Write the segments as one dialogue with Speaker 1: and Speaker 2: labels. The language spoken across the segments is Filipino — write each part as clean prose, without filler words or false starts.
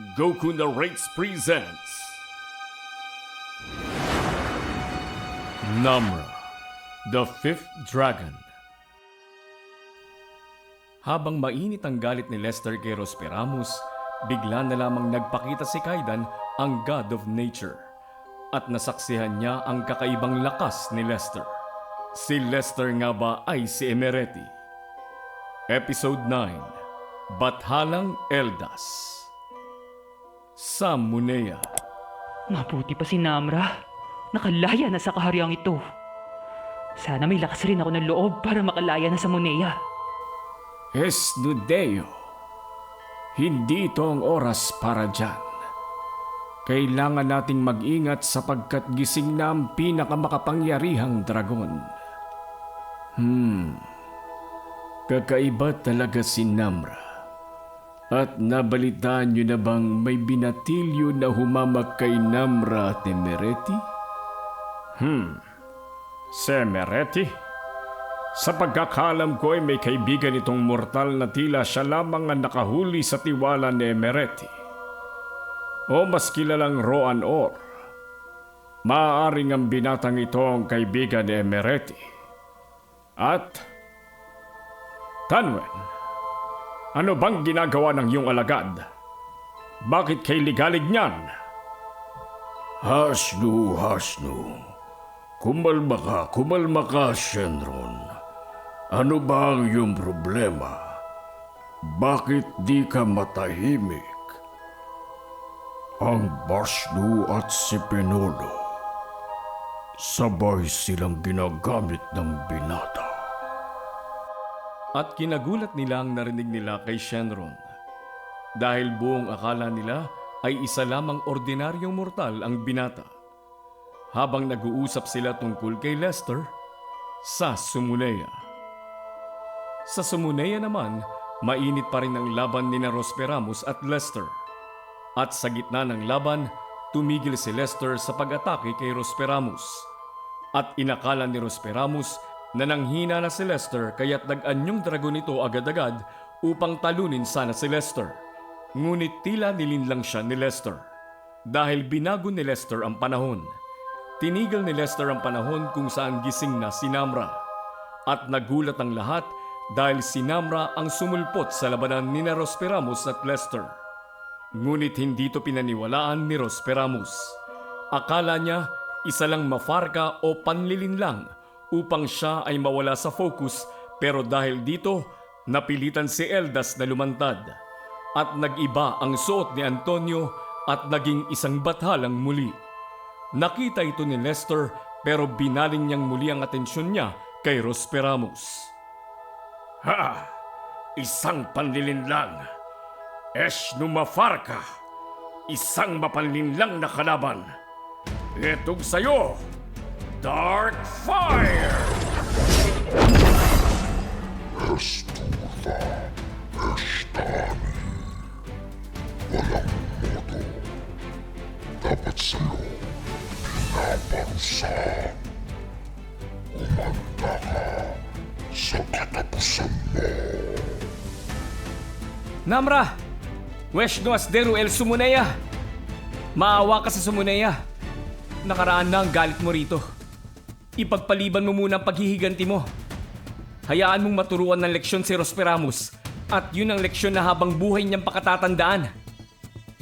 Speaker 1: Goku Narrates presents Namra, the Fifth Dragon. Habang mainit ang galit ni Lester kay Rosperamus, bigla na lamang nagpakita si Kaidan, ang God of Nature, at nasaksihan niya ang kakaibang lakas ni Lester. Si Lester nga ba ay si Emereti? Episode 9, Bathalang Eldas. Sa Munea.
Speaker 2: Mabuti pa si Namra. Nakalaya na sa kahariang ito. Sana may lakas rin ako ng loob para makalaya na sa Munea.
Speaker 1: Esnudeo, hindi ito ang oras para dyan. Kailangan nating mag-ingat sapagkat gising na ang pinakamakapangyarihang dragon. Kakaiba talaga si Namra. At nabalitaan niyo na bang may binatilyo na humamak kay Namra at Emereti? Si Emereti? Sa pagkakalam ko ay may kaibigan itong mortal na tila siya lamang ang nakahuli sa tiwala ni Emereti. O mas kilalang Roan Or. Maaaring ang binatang ito ang kaibigan ni Emereti. At Tanwen, ano bang ginagawa ng iyong alagad? Bakit kay ligalig niyan?
Speaker 3: Hasnu, kumalma ka, Shenron. Ano ba ang iyong problema? Bakit di ka matahimik? Ang Basnu at si Penolo, sabay silang ginagamit ng binata.
Speaker 1: At kinagulat nila ang narinig nila kay Shenron. Dahil buong akala nila ay isa lamang ordinaryong mortal ang binata. Habang nag-uusap sila tungkol kay Lester sa Sumunea. Sa Sumunea naman, mainit pa rin ang laban ni Rosperamus at Lester. At sa gitna ng laban, tumigil si Lester sa pag-atake kay Rosperamus. At inakala ni Rosperamus na nanghina na si Lester kaya't nag-anyong dragon ito agad-agad upang talunin sana si Lester. Ngunit tila nilinlang siya ni Lester. Dahil binago ni Lester ang panahon. Tinigil ni Lester ang panahon kung saan gising na si Namra. At nagulat ang lahat dahil si Namra ang sumulpot sa labanan ni Rosperamus at Lester. Ngunit hindi ito pinaniwalaan ni Rosperamus. Akala niya isa lang mafarka o panlilinlang upang siya ay mawala sa focus, pero dahil dito, napilitan si Eldas na lumantad. At nag-iba ang suot ni Antonio at naging isang bathalang muli. Nakita ito ni Lester pero binaling niyang muli ang atensyon niya kay Rosperamus.
Speaker 3: Isang panlilinlang. Esnumafarka. Isang mapanlinlang na kalaban. Etong sayo! Dark Fire!
Speaker 4: Estufa, Estani. Walang modo. Dapat sa'yo pinaparusahan. Umanda ka sa katapusan mo.
Speaker 1: Namra! Weshno Asderu El Sumunea! Maawa ka sa Sumunea. Nakaraan na ang galit mo rito. Ipagpaliban mo muna ang paghihiganti mo. Hayaan mong maturuan ng leksyon si Rosperamus at yun ang leksyon na habang buhay niyang pakatatandaan.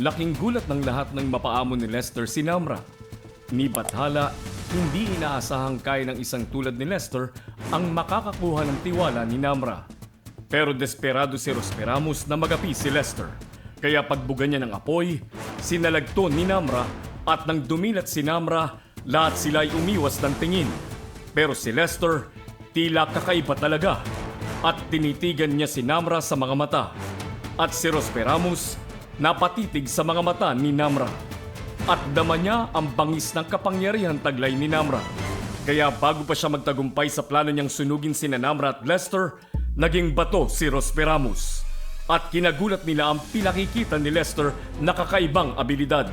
Speaker 1: Laking gulat ng lahat ng mapaamo ni Lester si Namra. Ni Bathala, hindi inaasahang kaya ng isang tulad ni Lester ang makakakuha ng tiwala ni Namra. Pero desperado si Rosperamus na magapi si Lester. Kaya pagbuga niya ng apoy, sinalagto ni Namra at nang dumilat si Namra, lahat sila ay umiwas ng tingin. Pero si Lester, tila kakaiba talaga. At tinitigan niya si Namra sa mga mata. At si Rosperamus, napatitig sa mga mata ni Namra. At dama niya ang bangis ng kapangyarihan taglay ni Namra. Kaya bago pa siya magtagumpay sa plano niyang sunugin sina Namra at Lester, naging bato si Rosperamus. At kinagulat nila ang pinakikita ni Lester na kakaibang abilidad.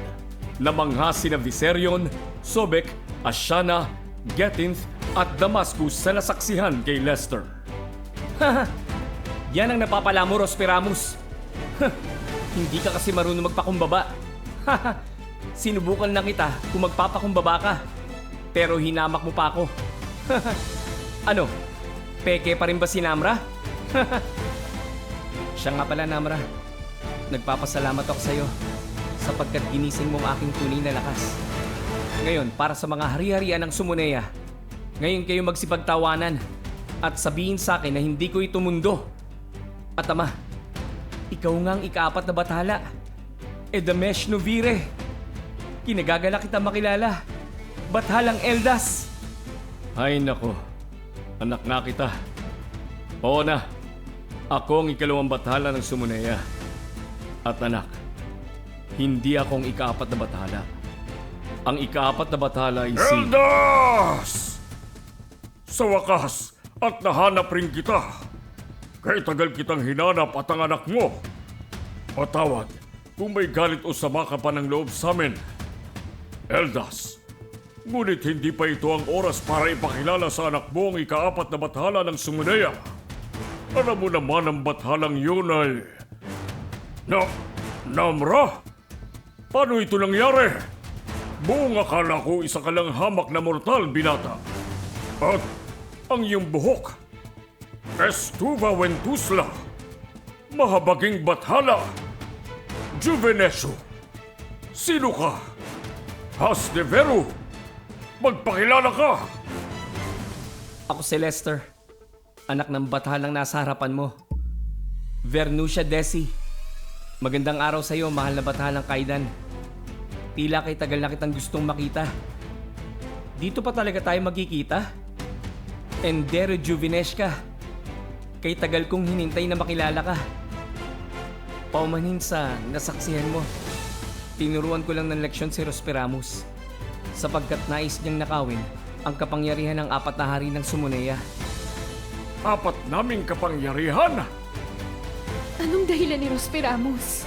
Speaker 1: Namangha sina Viserion, Sobek, Ashana, Getinth at Damascus sa nasaksihan kay Lester. Yan ang napapala mo, Rosperamus. Hindi ka kasi marunong magpakumbaba. Sinubukan na kita kung magpapakumbaba ka. Pero hinamak mo pa ako. Ano? Peke pa rin ba si Namra? Siya nga pala, Namra. Nagpapasalamat ako sa'yo sapagkat ginising mo ang aking tunay na lakas. Ngayon, para sa mga hari-harian ng Sumuneya, ngayon kayo magsipagtawanan at sabihin sa akin na hindi ko ito mundo. At Ama, ikaw nga ang ikaapat na bathala. Edamesh Novire. Kinagagala kita makilala. Bathalang Eldas. Ay nako, anak na kita. Oo na, ako ang ikalawang bathala ng Sumuneya. At anak, hindi akong ikaapat na bathala. Ang ikaapat na bathala ay si...
Speaker 3: Eldas! Sa wakas, at nahanap rin kita. Kaya tagal kitang hinanap at ang anak mo. Patawad kung may galit o sama ka pa ng loob sa amin. Eldas, ngunit hindi pa ito ang oras para ipakilala sa anak mo ang ikaapat na bathala ng Sumuneya. Alam mo naman ang bathalang yun ay... Namra? Paano ito nangyari? Buong akala ko isa ka lang hamak na mortal, binata. At ang iyong buhok, Estuva Ventusla, mahabaging bathala, Juvenesio. Sino ka? Hasneveru, magpakilala ka!
Speaker 1: Ako si Lester, anak ng bathalang nasa harapan mo. Vernucia Desi. Magandang araw sa iyo, mahal na bathalang Kaidan. Tila kay tagal na kitang gustong makita. Dito pa talaga tayo magkikita? Endero Juvenesh ka. Kay tagal kong hinintay na makilala ka. Paumanhin sa nasaksihan mo. Tinuruan ko lang ng leksyon si Rosperamus sapagkat nais niyang nakawin ang kapangyarihan ng apat na hari ng Sumuneya.
Speaker 3: Apat naming kapangyarihan?
Speaker 5: Anong dahilan ni Rosperamus?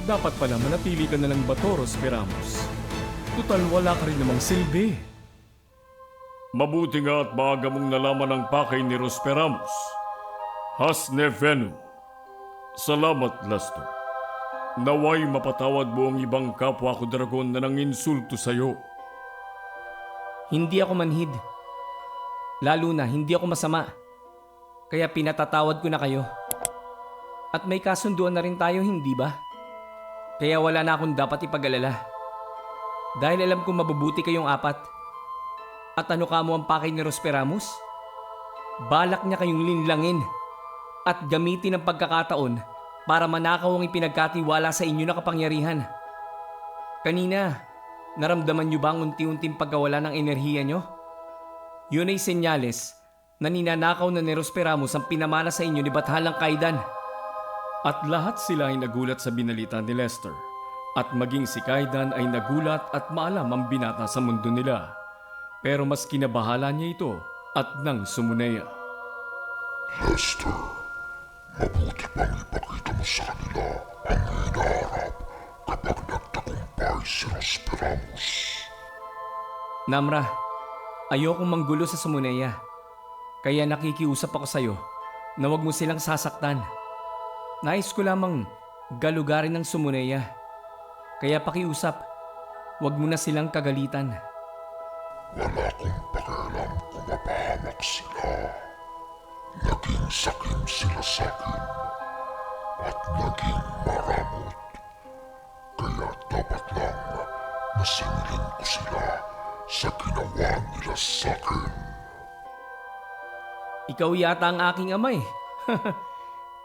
Speaker 1: Dapat pala manatili ka na lang bato, Rosperamus. Tutal wala ka rin namang silbi.
Speaker 3: Mabuti nga at maaga mong nalaman ang pakay ni Rosperamus. Hasnevenu. Salamat, Lester. Naway mapatawad mo ang ibang kapwa ko dragon na nanginsulto sa'yo.
Speaker 1: Hindi ako manhid. Lalo na, hindi ako masama. Kaya pinatatawad ko na kayo. At may kasunduan na rin tayo, hindi ba? Kaya wala na akong dapat ipag-alala. Dahil alam kong mabubuti kayong apat. At ano ka mo ang pakay ni Rosperamus? Balak niya kayong linlangin at gamitin ang pagkakataon para manakaw ang ipinagkatiwala sa inyo na kapangyarihan. Kanina, naramdaman niyo ba ang unti-unting pagkawala ng enerhiya niyo? Yun ay senyales na ninanakaw na ni Rosperamus ang pinamana sa inyo ni Bathalang Kaidan. At lahat sila ay nagulat sa binalita ni Lester. At maging si Kaidan ay nagulat at maalam ang binata sa mundo nila. Pero mas kinabahala niya ito at ng Sumuneya.
Speaker 4: Lester, mabuti pang ipakita mo sa kanila ang hinaharap kapag nagtagumpay si Rosperamus.
Speaker 1: Namra, ayokong manggulo sa Sumuneya. Kaya nakikiusap ako sa'yo na huwag mo silang sasaktan. Nais ko lamang galugarin ng Sumuneya. Kaya pakiusap, huwag mo na silang kagalitan.
Speaker 4: Wala akong pakialam kung mapahamak sila. Naging sakim sila sa akin at naging maramot. Kaya dapat lang nasingilin ko sila sa ginawa nila sa akin.
Speaker 1: Ikaw yata ang aking ama eh.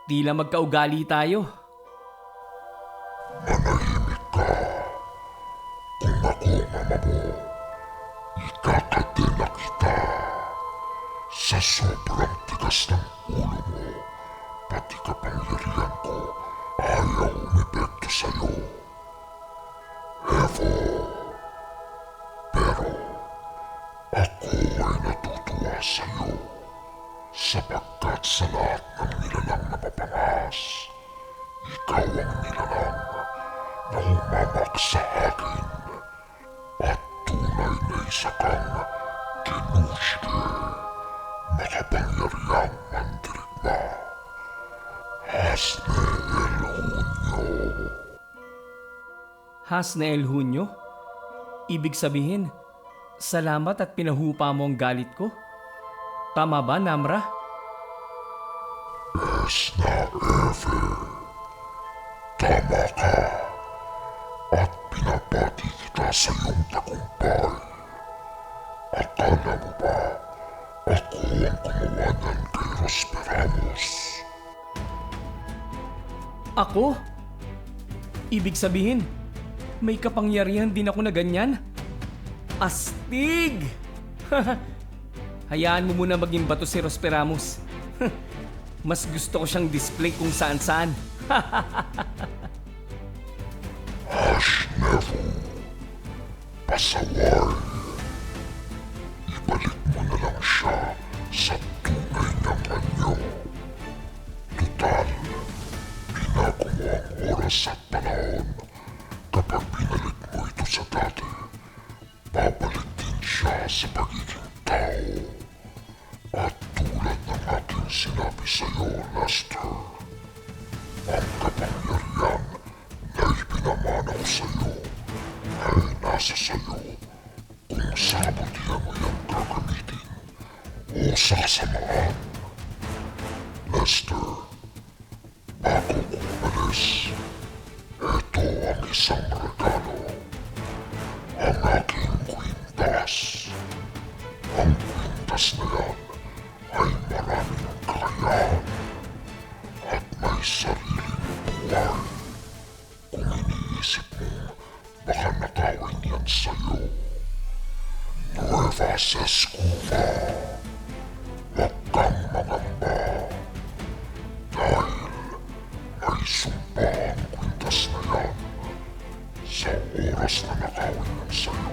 Speaker 1: Tila magkaugali tayo.
Speaker 4: Manahimik ka. Kung ako ang ama mo, ikakadena kita. Sa sobrang tigas ng ulo mo, pati kapangyarihan ko ayaw umepekto sa'yo. Evo. Pero ako ay natutuwa sa'yo sapagkat sa lahat ng nilalang napapangas, ikaw ang nilalang na humamak sa akin at tunay na isa kang Kinushke, makapangyarihang mandirigma.
Speaker 1: Hasnael Hunyo? Ibig sabihin, salamat at pinahupa mo ang galit ko? Tama ba, Namra?
Speaker 4: Tama ka. At pinapati kita sa iyong tagumpay. Akala mo ba ako ang gumawa niyan kay Rosperamos?
Speaker 1: Ako? Ibig sabihin, may kapangyarihan din ako na ganyan? Astig! Hayaan mo muna maging bato si Rosperamos. Mas gusto ko siyang display kung saan-saan.
Speaker 4: Pasaway. Ibalik mo na lang siya sa tunay niyang anyo. Tutal, binago mo ang oras at panahon. Kapag binalik mo ito sa dati, babalik din siya sa pagiging tao. At tulad ng aking sinabi sa iyo, Lester, ang kapangyarihan na ipinamana ko sa iyo ay nasa sayo kung sa kabutihan mo yung gagamitin o sa kasamaan. Lester, bago ko umalis, ito ang isang regalo. Ang aking kwintas. Ang kwintas na yan ay maraming kakayahan at may sariling buhay. Kung iniisip mo, baka nakawin yan sa'yo. Nueva Sescuva, huwag kang mangamba. Dahil may sumpa ang kwintas na yan. Sa oras na nakawin yan sa'yo,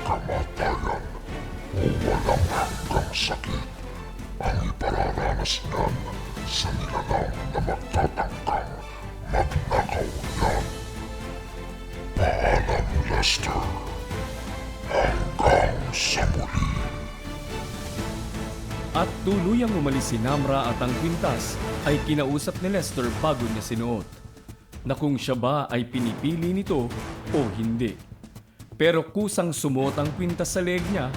Speaker 4: kamatayan o walang hanggang sakit ang ipararanas niyan sa nilalang na magtatangkang magnakaw niyan. Paalam, Lester. Hanggang sa muli.
Speaker 1: At tuluyang umalis si Namra at ang kwintas ay kinausap ni Lester bago niya sinuot na kung siya ba ay pinipili nito o hindi. Pero kusang sumuot ang kwintas sa leeg niya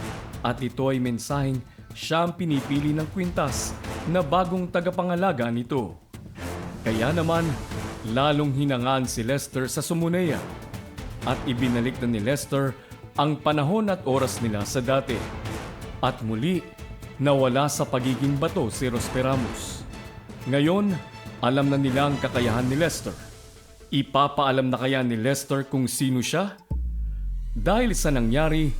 Speaker 1: at ito ay mensaheng siya ang pinipili ng kwintas na bagong tagapangalaga nito. Kaya naman, lalong hinangaan si Lester sa Sumuneya at ibinalik na ni Lester ang panahon at oras nila sa dati. At muli, nawala sa pagiging bato si Rosperamos. Ngayon, alam na nila ang kakayahan ni Lester. Ipapaalam na kaya ni Lester kung sino siya? Dahil sa nangyari,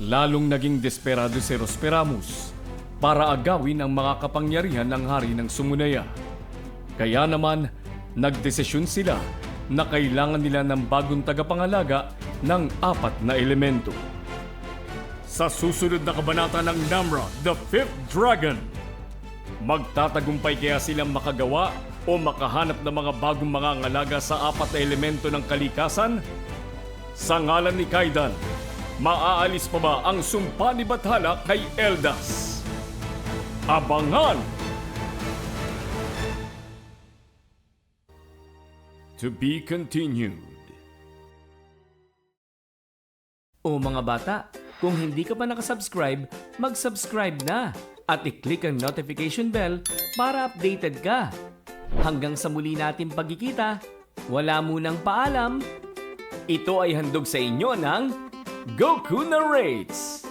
Speaker 1: lalong naging desperado si Rosperamos para agawin ang mga kapangyarihan ng hari ng Sumuneya. Kaya naman, nagdesisyon sila na kailangan nila ng bagong tagapangalaga ng 4 na elemento. Sa susunod na kabanata ng Namra, The Fifth Dragon, magtatagumpay kaya silang makagawa o makahanap ng mga bagong mga ngalaga sa 4 na elemento ng kalikasan? Sa ngalan ni Kaidan, maaalis pa ba ang sumpa ni Bathala kay Eldas? Abangan! To be continued. O mga bata, kung hindi ka pa nakasubscribe, mag-subscribe na at i-click ang notification bell para updated ka. Hanggang sa muli natin pagkikita, wala munang paalam. Ito ay handog sa inyo ng Goku Narrates!